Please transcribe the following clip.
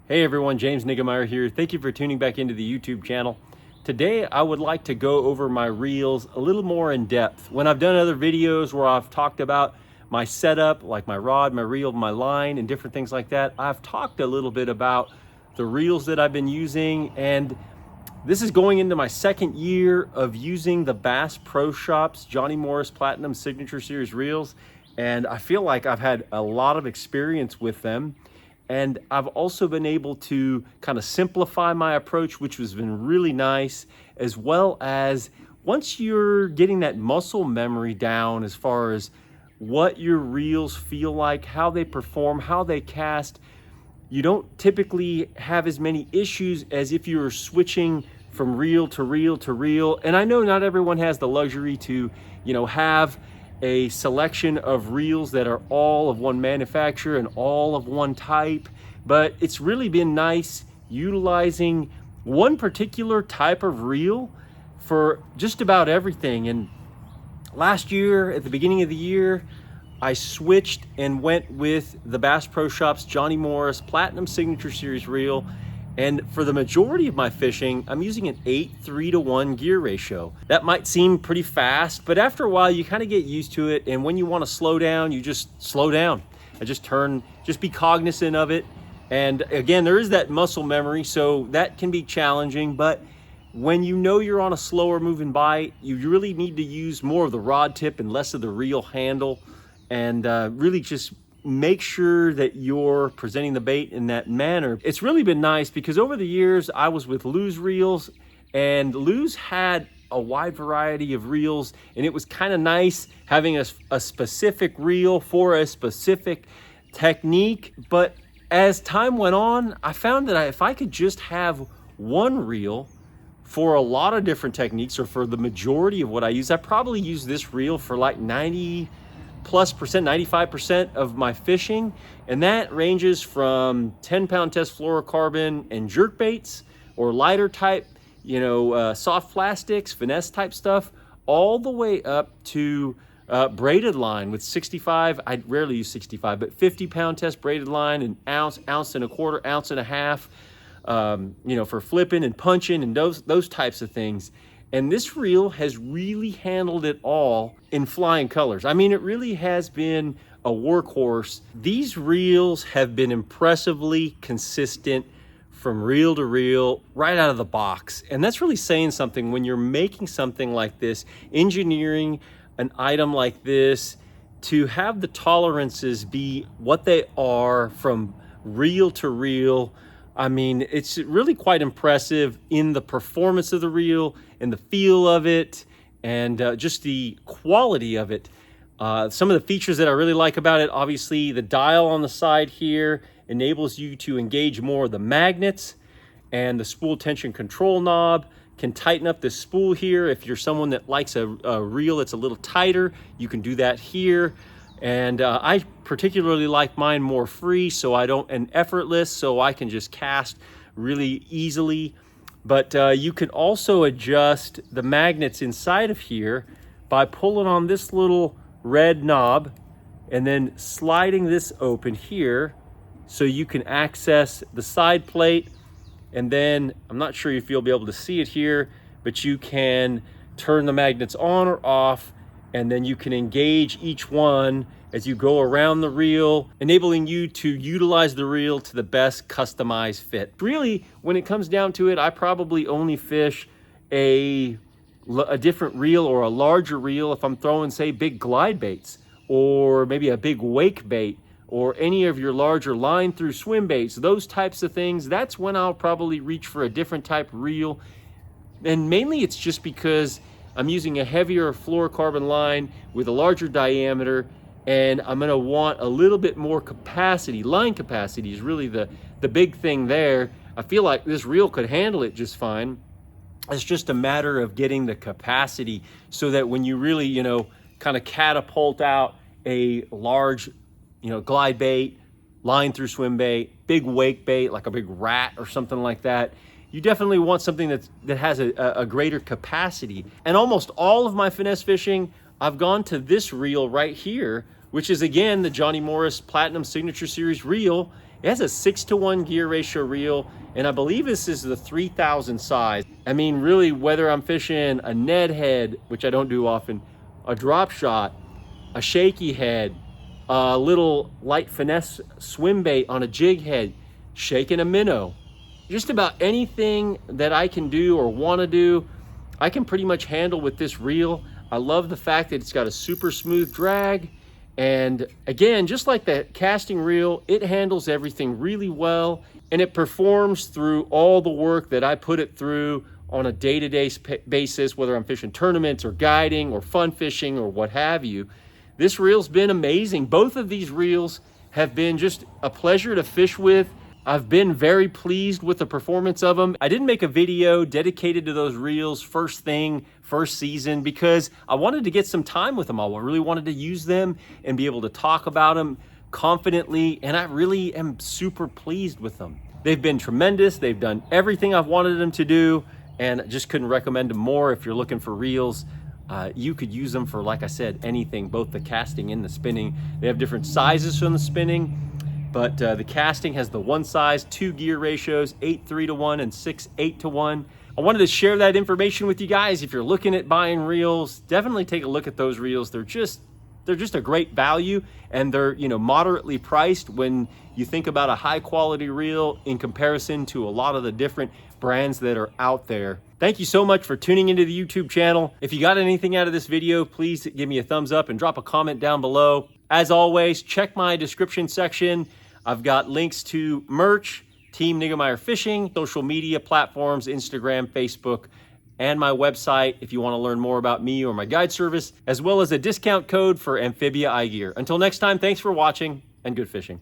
Hey everyone, James Niggemeyer here. Thank you for tuning back into the YouTube channel. Today I would like to go over my reels a little more in depth. When I've done other videos where I've talked about my setup, like my rod, my reel, my line, and different things like that, I've talked a little bit about the reels that I've been using, and this is going into my second year of using the Bass Pro Shops Johnny Morris Platinum Signature Series reels, and I feel like I've had a lot of experience with them. And I've also been able to kind of simplify my approach, which has been really nice, as well as once you're getting that muscle memory down as far as what your reels feel like, how they perform, how they cast, you don't typically have as many issues as if you're switching from reel to reel to reel. And I know not everyone has the luxury to, have a selection of reels that are all of one manufacturer and all of one type, but it's really been nice utilizing one particular type of reel for just about everything. And last year, at the beginning of the year, I switched and went with the Bass Pro Shops Johnny Morris Platinum Signature Series reel. And for the majority of my fishing, I'm using an 8:3-to-1 gear ratio. That might seem pretty fast, but after a while you kind of get used to it. And when you want to slow down, you just slow down. Just be cognizant of it. And again, there is that muscle memory, so that can be challenging. But when you know you're on a slower moving bite, you really need to use more of the rod tip and less of the reel handle. And really just make sure that you're presenting the bait in that manner. It's really been nice because over the years I was with Lew's Reels, and Lew's had a wide variety of reels, and it was kind of nice having a specific reel for a specific technique. But as time went on, I found that if I could just have one reel for a lot of different techniques, or for the majority of what I use, I probably use this reel for like 90+%, 95% of my fishing. And that ranges from 10-pound test fluorocarbon and jerk baits, or lighter type, soft plastics, finesse type stuff, all the way up to braided line with 65, I rarely use 65, but 50-pound test braided line, an ounce, ounce and a quarter, ounce and a half, for flipping and punching and those types of things. And this reel has really handled it all in flying colors. I mean, it really has been a workhorse. These reels have been impressively consistent from reel to reel right out of the box. And that's really saying something when you're making something like this, engineering an item like this, to have the tolerances be what they are from reel to reel. I mean, it's really quite impressive in the performance of the reel and the feel of it, and just the quality of it. Some of the features that I really like about it, obviously the dial on the side here enables you to engage more of the magnets, and the spool tension control knob can tighten up this spool here. If you're someone that likes a reel that's a little tighter, you can do that here. And I particularly like mine more free, and effortless, so I can just cast really easily. But you can also adjust the magnets inside of here by pulling on this little red knob and then sliding this open here, so you can access the side plate. And then, I'm not sure if you'll be able to see it here, but you can turn the magnets on or off, and then you can engage each one as you go around the reel, enabling you to utilize the reel to the best customized fit. Really, when it comes down to it, I probably only fish a different reel or a larger reel if I'm throwing, say, big glide baits, or maybe a big wake bait, or any of your larger line through swim baits, those types of things. That's when I'll probably reach for a different type of reel. And mainly it's just because I'm using a heavier fluorocarbon line with a larger diameter, and I'm gonna want a little bit more capacity. Line capacity is really the big thing there. I feel like this reel could handle it just fine. It's just a matter of getting the capacity so that when you really, kind of catapult out a large, glide bait, line through swim bait, big wake bait, like a big rat or something like that, you definitely want something that has a greater capacity. And almost all of my finesse fishing, I've gone to this reel right here, which is again the Johnny Morris Platinum Signature Series reel. It has a 6-to-1 gear ratio reel, and I believe this is the 3000 size. I mean, really, whether I'm fishing a Ned head, which I don't do often, a drop shot, a shaky head, a little light finesse swim bait on a jig head, shaking a minnow, just about anything that I can do or want to do, I can pretty much handle with this reel. I love the fact that it's got a super smooth drag. And again, just like the casting reel, it handles everything really well, and it performs through all the work that I put it through on a day-to-day basis, whether I'm fishing tournaments or guiding or fun fishing or what have you. This reel's been amazing. Both of these reels have been just a pleasure to fish with. I've been very pleased with the performance of them. I didn't make a video dedicated to those reels first season, because I wanted to get some time with them all. I really wanted to use them and be able to talk about them confidently, and I really am super pleased with them. They've been tremendous. They've done everything I've wanted them to do, and just couldn't recommend them more. If you're looking for reels, you could use them for, like I said, anything, both the casting and the spinning. They have different sizes from the spinning, but the casting has the 1 size, 2 gear ratios, 8-3-to-1 and 6-8-to-1. I wanted to share that information with you guys. If you're looking at buying reels, definitely take a look at those reels. They're just a great value, and they're, you know, moderately priced when you think about a high quality reel in comparison to a lot of the different brands that are out there. Thank you so much for tuning into the YouTube channel. If you got anything out of this video, please give me a thumbs up and drop a comment down below. As always, check my description section. I've got links to merch, Team Niggemeyer Fishing, social media platforms, Instagram, Facebook, and my website if you want to learn more about me or my guide service, as well as a discount code for Amphibia eye gear. Until next time, thanks for watching and good fishing.